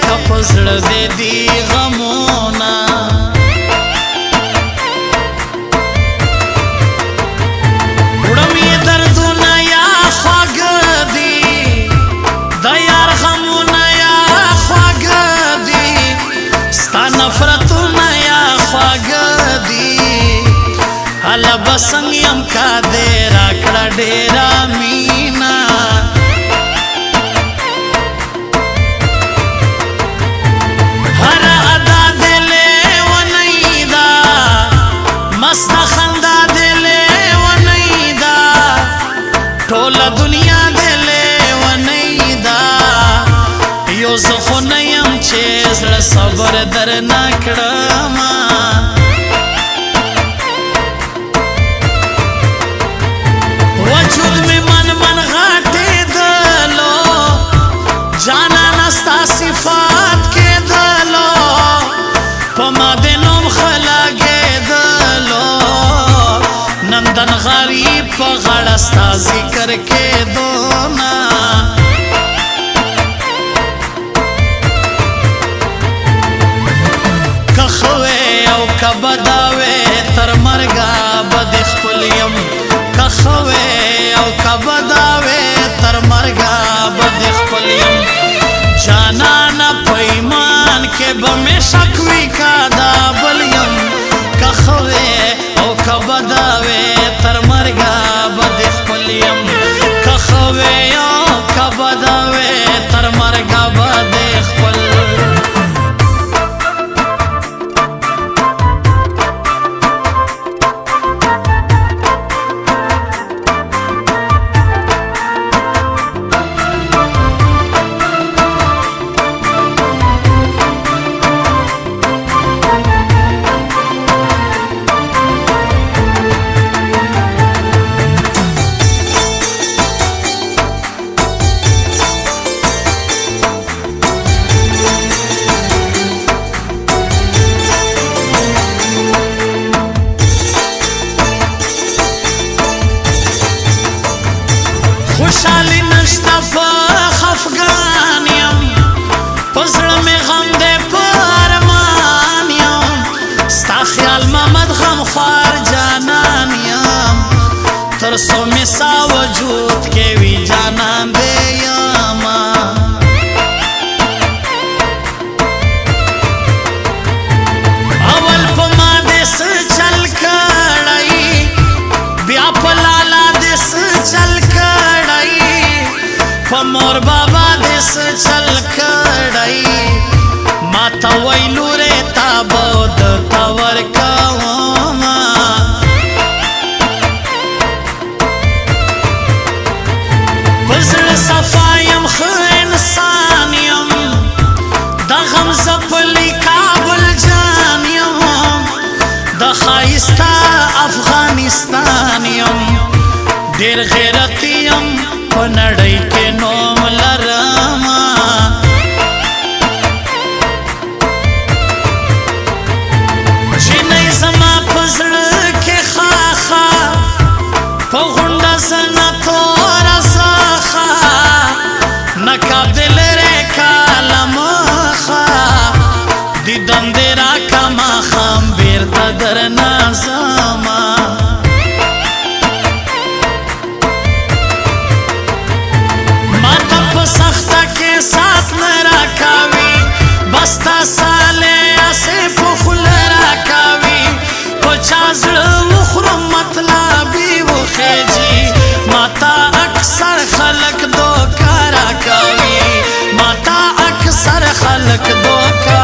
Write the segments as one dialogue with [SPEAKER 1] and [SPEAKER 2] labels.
[SPEAKER 1] کپزړ دې دی غمونا وړمې دردونه یا خواږ دي د یار غمونه یا خواږ دي ستا نفرتونه یا خواږ دي هله بسنګ یم کا دې راکړه ډېره مینا ټوله دنیا دې لیونی دا یو زه خو نه یم چې زړه صبر درنه کړمه وجود مې من من غټېدلو جانانه ستا صفات کېدلو په ما دې نوم ښه لګېدلو نندن غریب په غاړه ستا ذکر کېدو نه که ښه وې او که بده وې تر مرګه به دې خپل یم که ښه وې او که بده وې تر مرګه به دې خپل یم جانانه په ایمان کې به مې شک وي که دا بل یم که ښه وې او که بده وې تر مرګه به دې خپل یم که ښه وې او که بده وې تر مرګه به دې خپل خوشحالی نشتا پا خفگان یم پزړه مې غم دی په ارمان یم ستا خیال محمد غمخوار جانان یم تر څو مې سا وجود کې وي جانان دی یما اول په ما دې څه چل کړی بیا په لالا دې څه چل په مور بابا دې څه چل کړی ما ته وای لورې تا به درته ورکومه په زړه صفا یم ښه انسان یم د غم ځپلي کابل جان یم د ښایسته افغانستان یم ډېر غیرتي یم په نړۍ کې نوم لرمه جینۍ زما په زړه کې خاخه په غونډه زنه توره زاخه نقاب دې لرې کاله مخه دیدن دې راکه ماښام بېرته درنه ځمه سخته کې سات نه راکاوي بس تا ساله اسې په خوله راکاوي په چا زړه وخورم مطلبي وخېجي ماته اکثر خلک دوکه راکوي ماته اکثر خلک دوکه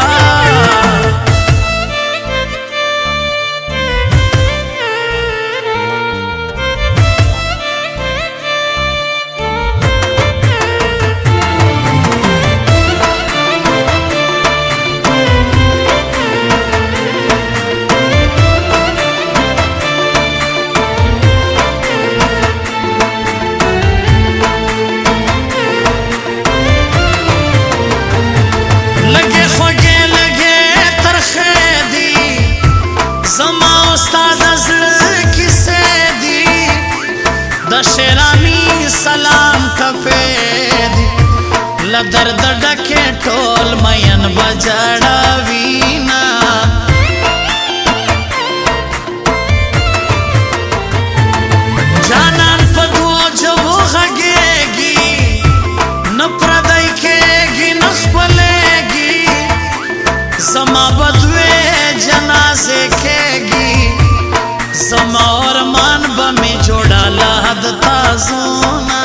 [SPEAKER 1] شیرانی سلام کپے دی لدرد ڈکے ټول مین بجړاوینا جانان په دوو جبو غږېږي نه پردی کېږي نه خپلېږي زما بدوې جنازې کېږي زما ارمان به مې جوړه له د تازونه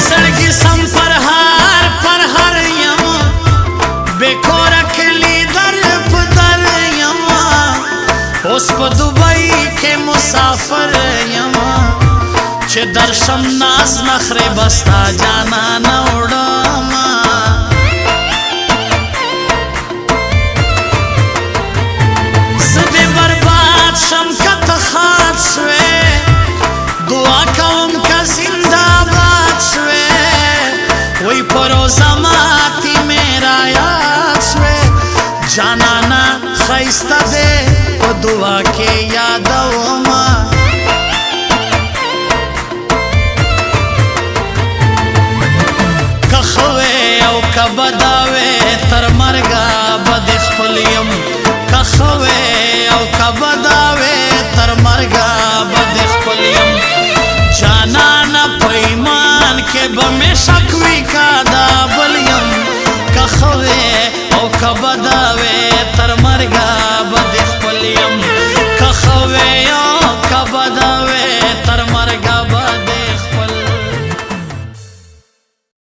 [SPEAKER 1] زړګي سم پرهر یم بېکوره کلي در په در یم اوس په دوبۍ کې مسافر یم چې درشم ناز نخرې به ستا جانانه وړمه زه دې برباد شم که ته ښاد شوې دعا کوم که زنده‌باد شوې وی پروزه ماتی میرا یاد شوې جانانا ښایسته دې په دعا کې یادومه که ښه وې او که بده وې تر مرګه به دې خپل یم که ښه وې او که بده وې تر مرګه به دې خپل یم جانانا په ایمان کې به مې شک وي که دا